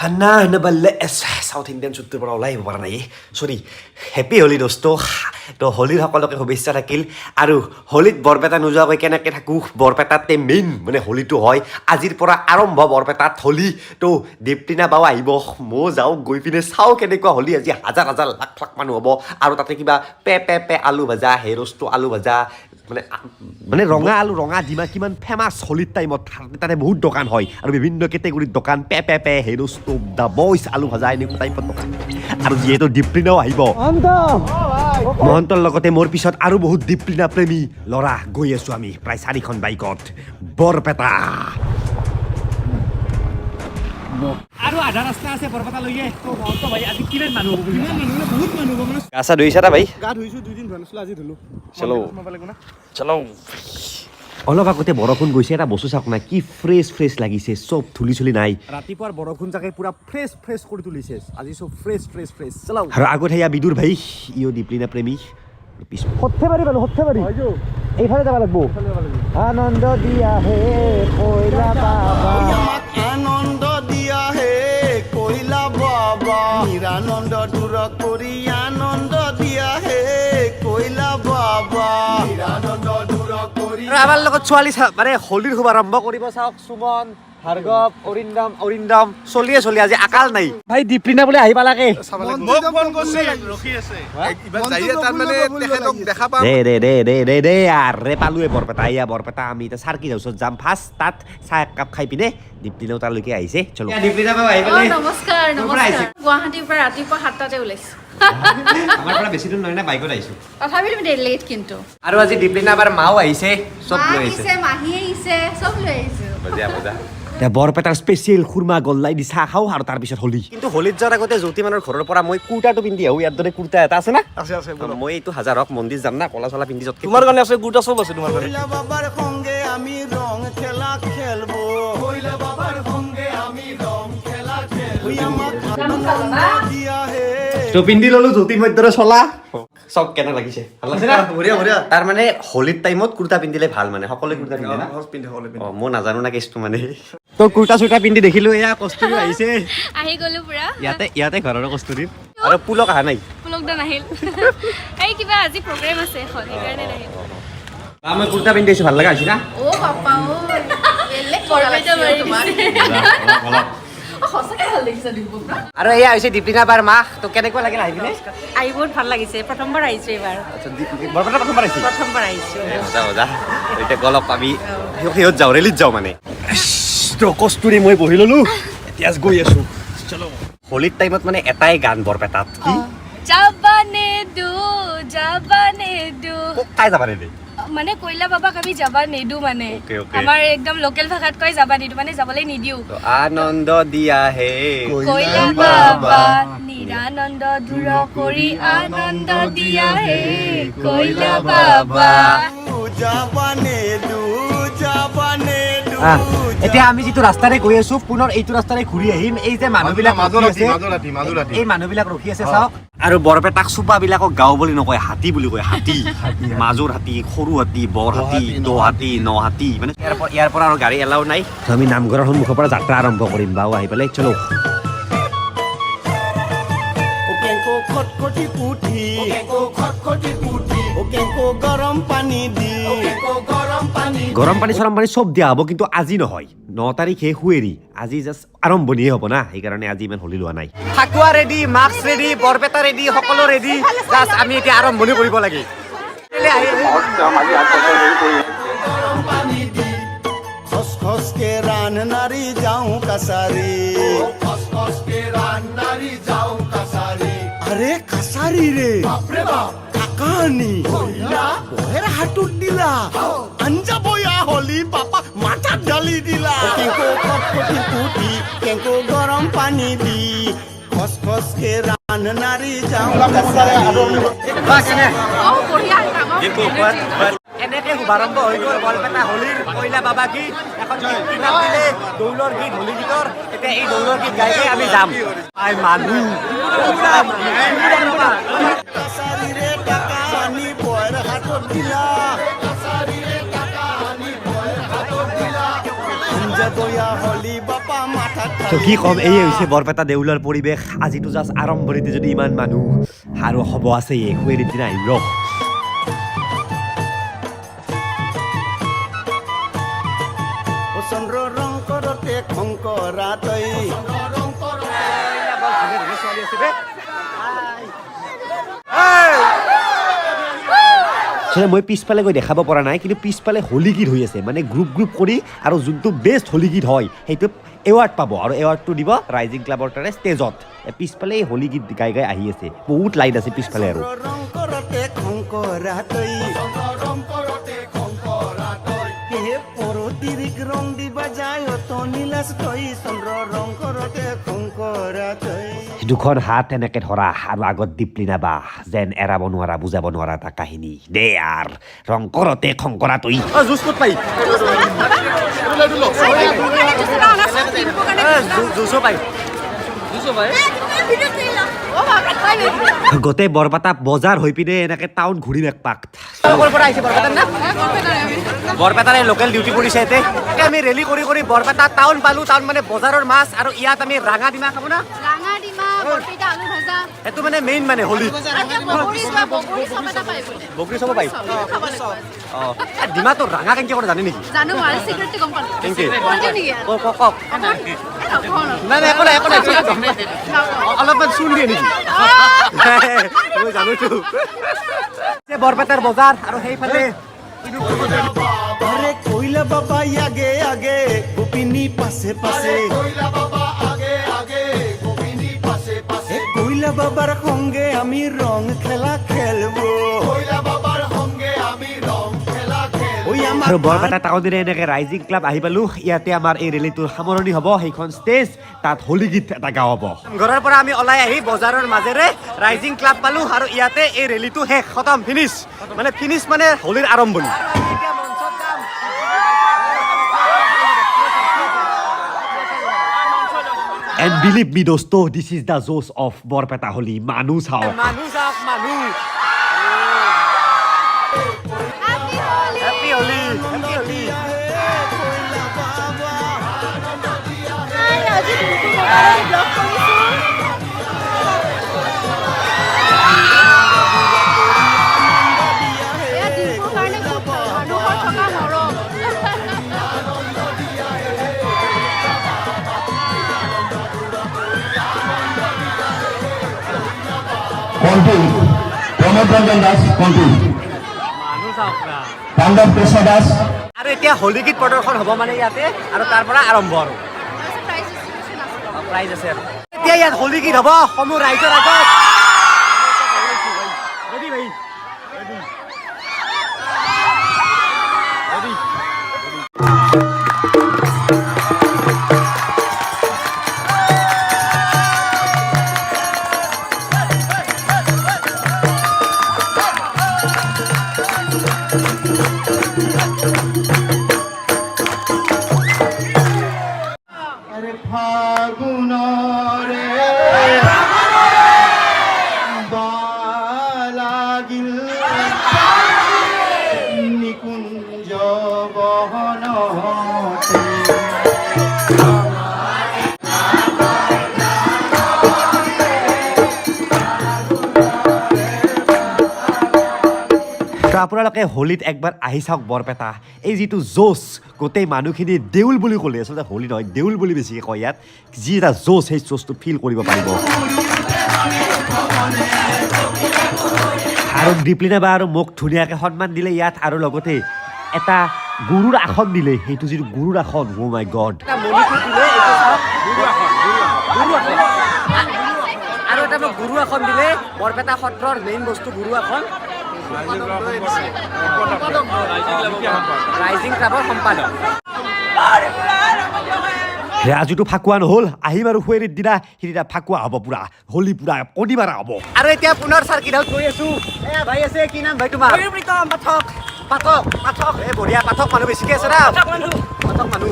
Hana naballe South Indian চুক্তিৰ পৰা ওলাই আহিব পৰা নাই সৰি হেপী হোলি দোস্ত তো হোলিৰ সকলোকে শুভেচ্ছা থাকিল আৰু হোলিত বৰপেটা নোযোৱাকৈ কেনেকৈ থাকোঁ বৰপেটাতে মেইন মানে হোলিটো হয় আজিৰ পৰা আৰম্ভ বৰপেটাত হোলি তো দীপ্তিনা বাও আহিব মই যাওঁ গৈ পিনে চাওঁ কেনেকুৱা হোলি আজি হাজাৰ হাজাৰ লাখ লাখ মানুহ হ'ব আৰু তাতে কিবা পে আলু ভাজা হেৰষ্টু আলু ভাজা মানে ৰঙা আলু ৰঙা ডিমা কিমান ফেমাছ হোলিৰ টাইমত তাতে বহুত দোকান হয় আৰু বিভিন্ন কেটেগৰীৰ দোকান পে হেৰষ্টু দ্য বইজ আলু ভাজা এনেকুৱা টাইপৰ দোকান আৰু যিহেতু দীপ্তিনাও আহিব মহন্তৰ লগতে মোৰ পিছত আৰু বহুত দীপ্তিনা প্ৰেমী ল'ৰা গৈ আছোঁ আমি প্ৰায় 4খন বাইকত বৰপেটা আৰু আধা ৰাস্তা আছে বৰপেটালৈকে তো মহন্ত ভাই আজি কিমান মানুহ হ'ব বহুত মানুহ হ'ব মানে গাছা ধুইছা ভাই গা ধুইছো 2 দিন ধোৱা নাছিলো আজি ধুলো চলো অলপ আগতে বৰষুণ গৈছে এটা বস্তু চাওক না কি ফ্ৰেছ লাগিছে চব ধুলি চুলি নাই ৰাতিপুৱাৰ বৰষুণ জাকে পুৰা ফ্ৰেছ কৰি তুলিছে আজি চব ফ্ৰেছ চলো আৰু আগত হেয়া বিদুৰ ভাই ইও দীপ্লিনা প্ৰেমী হঠেবাৰী এইফালে যাব লাগিব আনন্দ দিয়া হে কইলা বাবা আনন্দ দিয়া হে কইলা বাবা নিৰানন্দ দূৰ কৰি আনন্দ দিয়া হে কইলা বাবা নিৰানন্দ দূৰ কৰি আমাৰ লগত ছোৱালী মানে হোলীৰ শুভাৰম্ভ কৰিব চাওক সুমন ভাৰ্গৱ অৰিন্দম চলি আজি আকাল নাই ভাই দীপ্লিনা বোলে আহিবা লাগে মোক ফোন কৰিছে ৰখি আছে ইবাৰ যাইয়ে তাৰ মানে তেখেতক দেখা পাম দে আৰে পালোৱে বৰপেটা আমি এটা সাৰ্কিট হাউছত যাম ফাৰ্ষ্ট তাত চাহ একাপ খাই পিনে দীপ্লিনাও তালৈকে আহিছে চলো দীপ্লিনা বাবা আহিবলে নমস্কাৰ গুৱাহাটীৰ পৰা ৰাতিপুৱা 7টাতে ওলাইছো আমাৰ পৰা বেছি দূৰ নহয় না বাইকত আহিছো তথাপিও তুমি লেট কিন্তু আৰু আজি দীপ্লিনা বাৰ মাও আহিছে চব লৈ আহিছে মাহী আহিছে চব লৈ আহিছো বজা বৰপেটাৰ স্পেচিয়েল খুৰমা গল্লাই দি চাহ খাওঁ আৰু তাৰপিছত হোলী কিন্তু হোলীত যোৱাৰ আগতে জ্যোতিমানৰ ঘৰৰ পৰা মই কুৰ্তাটো পিন্ধি আহোঁ ইয়াৰ দৰে কুৰ্তা এটা আছে না আছে মই এইটো হাজাৰক মন্দিৰ যাম না কলা চলা পিন্ধি তোমাৰ কাৰণে আছে কুৰ্তা চব আছে তোমাৰ কাৰণে বাবাৰ সঙ্গে আমি ৰং খেলা খেলব কইলা বাবাৰ সঙ্গে আমি ৰং খেলা খেলব তো পিন্ধি ললো জ্যোতি মধ্যৰে চলা সব কেনে লাগিছে ভাল লাগিছে না বঢ়িয়া তাৰ মানে হোলীৰ টাইমত কুৰ্তা পিন্ধিলে ভাল মানে সকলোৱে কুৰ্তা পিন্ধে না মই নাজানো না কেছটো মানে তো কুৰ্তা চুৰ্তা পিন্ধি দেখিলো এয়া কষ্টুৰি আহিছে আহি গলো পুৰা ইয়াতে ঘৰৰ কষ্টুৰি আৰু পুলক আহা নাই পুলক দা নাহিল এই কিবা আজি প্ৰগ্ৰাম আছে এখন সেইকাৰণে নাহিল মই কুৰ্তা পিন্ধিছো ভাল লগা হৈছে না ও বাপা ও এলে কৰবাইটা মাৰি আৰু এয়া হৈছে দীপ্লিনা বাৰ মাক তো কেনেকুৱা লাগিল আহি পিনে আহি বহুত ভাল লাগিছে প্ৰথমবাৰ আহিছো এবাৰ বৰপেটা প্ৰথমবাৰ আহিছো মজা এতিয়া গলক আমি সিহঁত যাওঁ ৰেলীত যাওঁ মানে তো কষ্টুৰি মই বহি ললো এতিয়া গৈ আছো চলো হোলীৰ টাইমত মানে এটাই গান বৰপেটাত কি জাবানে দু কাই যাবানে দে মানে কইলা বাবাক আমি যাবা নেদু মানে আমাৰ একদম লোকেল ভাষাত কয় যাবা নেদু মানে যাবলৈ নিদিও আনন্দ দিয়া হে কইলা বাবা নিৰানন্দ দূৰ কৰি আনন্দ দিয়া হে কইলা বাবা যাবা নেদু এতিয়া আমি যিটো ৰাস্তাৰে গৈ আছো পুনৰ এইটো ৰাস্তাৰে ঘূৰি আহিম এই যে মানুহবিলাক এই মানুহবিলাক ৰখি আছে চাওক আৰু বৰপেটাক চুপাবিলাকক গাঁও বুলি নকয় হাতী বুলি কয় হাতী মাজুৰ হাতী সৰু হাতী বৰ হাতী দ হাতী ন হাতী মানে ইয়াৰ পৰা আৰু গাড়ী এলাও নাই আমি নামঘৰৰ সন্মুখৰ পৰা যাত্ৰা আৰম্ভ কৰিম বাও আহি পেলাই চলো গৰম পানী চৰম পানী চব দিয়া হ'ব কিন্তু আজি নহয় 9 তাৰিখে হুৱেৰি আজি জাষ্ট আৰম্ভণিয়ে হ'ব না সেইকাৰণে আজি ইমান হোলী লোৱা নাই Fakuwa ready mask ready Barpeta ready সকলো ৰেডি জাষ্ট আমি এতিয়া আৰম্ভণি কৰিব লাগে খসখসকে রান নারী যাও কাছারি খসখসকে রান নারী যাও কাছারি আরে কাছারি রে বাপ রে বাপ কাকানি হইলা ওহের হাটুট দিলা আঞ্জা বয়া হলি বাপা মাথা ঢালি দিলা কেঙ্কো খটখটি কুটি কেঙ্কো গরম পানি দি খসখসকে রান নারী যাও কাছারি বাসনে ও বঢ়িয়া দেখো এনেকে শুভাৰম্ভ হৈ গ'ল বৰপেটা হোলীৰ কইলা বাবা কি এখন নাম দিলে দৌলৰ গীত হোলী গীতৰ এতিয়া এই দৌলৰ গীত গাইকে আমি যাম আই মানুহ কাছাৰীৰে টাকা আনি বয়ৰ হাতত দিলা কাছাৰীৰে টাকা আনি বয়ৰ হাতত দিলা আঞ্জা বয়া হোলী বাপা মাথা তো কি ক'ম, এই হৈছে বৰপেটা দেউলৰ পৰিৱেশ। আজিতো জাষ্ট আৰম্ভণিতে যদি ইমান মানুহ আৰু হ'ব আছে শুৱেৰিৰ দিনা আহিম ৰ। চন্দ্ৰ ৰং কৰতে খংকৰা তই মই পিছফালে গৈ দেখাব পৰা নাই, কিন্তু পিছফালে হোলী গীত হৈ আছে, মানে গ্ৰুপ গ্ৰুপ কৰি, আৰু যোনটো বেষ্ট হোলী গীত হয় সেইটো এৱাৰ্ড পাব, আৰু এৱাৰ্ডটো দিব ৰাইজিং ক্লাবৰ তাৰে ষ্টেজত। পিছফালে হোলী গীত গাই গাই আহি আছে, বহুত লাইট আছে পিছফালে। আৰু ৰং কৰতে খংকৰা তই হে পৰতিৰিক ৰং দিবা যায় অত নীলাজ তই চন্দ্ৰ ৰং কৰতে খংকৰা তই। দুখন হাত এনেকে ধৰা আৰু আগত দীপলিনা বা যেন এৰাব নোৱাৰা বুজাব নোৱাৰা এটা কাহিনী দে আৰ ৰং কৰতে খংকৰা তই। জুচ ক'ত পাই? গোটেই বৰপেটা বজাৰ হৈ পিনে এনেকে টাউন ঘূৰিম এক পাক। বৰপেটাৰে লোকেল ডিউটি কৰিছে ইয়াতে। আমি ৰেলী কৰি কৰি বৰপেটা টাউন পালো। টাউন মানে বজাৰৰ মাছ, আৰু ইয়াত আমি ৰাঙা ডিমা খাব না। সেইটো মানে মেইন মানে হোলী বগৰী চাব পাই। ডিমাটো ৰাঙা কেনেকে কৰে জানে নেকি? অলপমান চুন দিয়ে নেকি? জানোতো বৰপেটাৰ বজাৰ, আৰু সেইফালে আরে কইলা বাবা আগে আগে গোপিনী পাশে পাশে কইলা বাবার সঙ্গে আমি রং খেলা খেলবো। আৰু বৰপেটা টাউনেৰে এনেকে ৰাইজিং ক্লাব আহি পালো। ইয়াতে আমাৰ এই ৰেলীটোৰ সামৰণি হ'ব, সেইখন ষ্টেজ, তাত হোলী গীত এটা গাব। ঘৰৰ পৰা আমি ওলাই আহি বজাৰৰ মাজেৰে ৰাইজিং ক্লাব পালো, আৰু ইয়াতে এই ৰেলীটো শেষ, খতম, ফিনিছ মানে হোলীৰ আৰম্ভণি। And believe me dosto, this is the Zoos of Borpeta Holi. Manu saok. Manu. Happy Holi. কণ্টু Pramod Ranjan Das, কণ্টু Pandava Krishna Das. আৰু এতিয়া হোলী গীত প্ৰদৰ্শন হ'ব মানে ইয়াতে, আৰু তাৰ পৰা আৰম্ভ আৰু প্ৰাইজ আছে। আৰু এতিয়া ইয়াত হোলী গীত হ'ব সমূহ ৰাইজৰ আগত। ফাগুনৰে বালাগিল নিকুঞ্জ বহনতে আপোনালোকে হোলীত একবাৰ আহি চাওক বৰপেটা। এই যিটো জোচ, গোটেই মানুহখিনি দেউল বুলি ক'লে, আচলতে হোলী নহয়, দেউল বুলি বেছিকৈ কয় ইয়াত। যি এটা জোচ, সেই জোচটো ফিল কৰিব পাৰিব। আৰু দীপলিনা বা আৰু মোক ধুনীয়াকৈ সন্মান দিলে ইয়াত, আৰু লগতে এটা গুৰুৰ আসন দিলে। সেইটো যিটো গুৰুৰ আসন, অ' মাই গড। আৰু এটা মোক গুৰু আসন দিলে, বৰপেটা সত্ৰৰ মেইন বস্তু গুৰু আসন। ৰাইজিং ক্লাবৰ সম্পাদক। আজিতো ফাকুৱা নহ'ল, আহিম আৰু শুৱেৰিৰ দিনা সিদিনা ফাকুৱা হ'ব, পুৰা হোলী পুৰা কণী মাৰা হ'ব। আৰু এতিয়া পুনৰ চাৰ্কিট হাউচ গৈ আছো। এয়া ভাই আছে, কি নাম ভাই তোমাৰ? পাঠক। এই বঢ়িয়া, পাঠক মানুহ বেছিকে আছে না। পাঠক মানুহ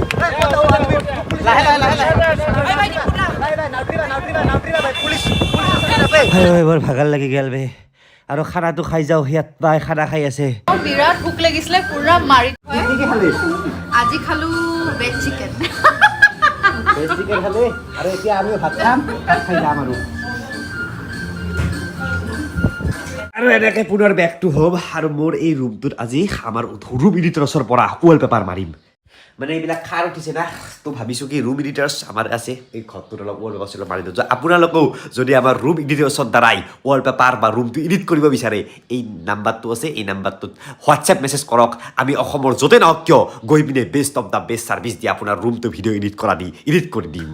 বৰ ভাগাৰ লাগি গেল বে। আৰু খানাটো খাই যাওঁ, সিয়াত বাই খানা খাই আছে। বিৰাট ভোক লাগিছিলে, পুৰা মাৰি আজি খালো ভেজ চিকেন। চিকেন খালে আৰু এতিয়া আমি ভাত খাম ভাত খাই যাম আৰু এনেকৈ পুনৰ বেক টু হোম আৰু মোৰ এই ৰুমটোত আজি আমাৰ ৰুম এডিটৰ্ছৰ পৰা ৱালপেপাৰ মাৰিম মানে এইবিলাক খাৰ উঠিছে না তো ভাবিছোঁ কি ৰুম এডিটাৰ্ছ আমাৰ আছে এই ঘৰটোত অলপ ৱালপেপাৰ মাৰি দিওঁ আপোনালোকেও যদি আমাৰ ৰুম এডিটৰ্ছৰ দ্বাৰাই ৱালপেপাৰ বা ৰুমটো এডিট কৰিব বিচাৰে এই নাম্বাৰটো আছে এই নাম্বাৰটোত হোৱাটছএপ মেছেজ কৰক আমি অসমৰ য'তে নহওক কিয় গৈ পিনে best of the best service দি আপোনাৰ ৰুমটো ভিডিঅ' এডিট কৰি দিম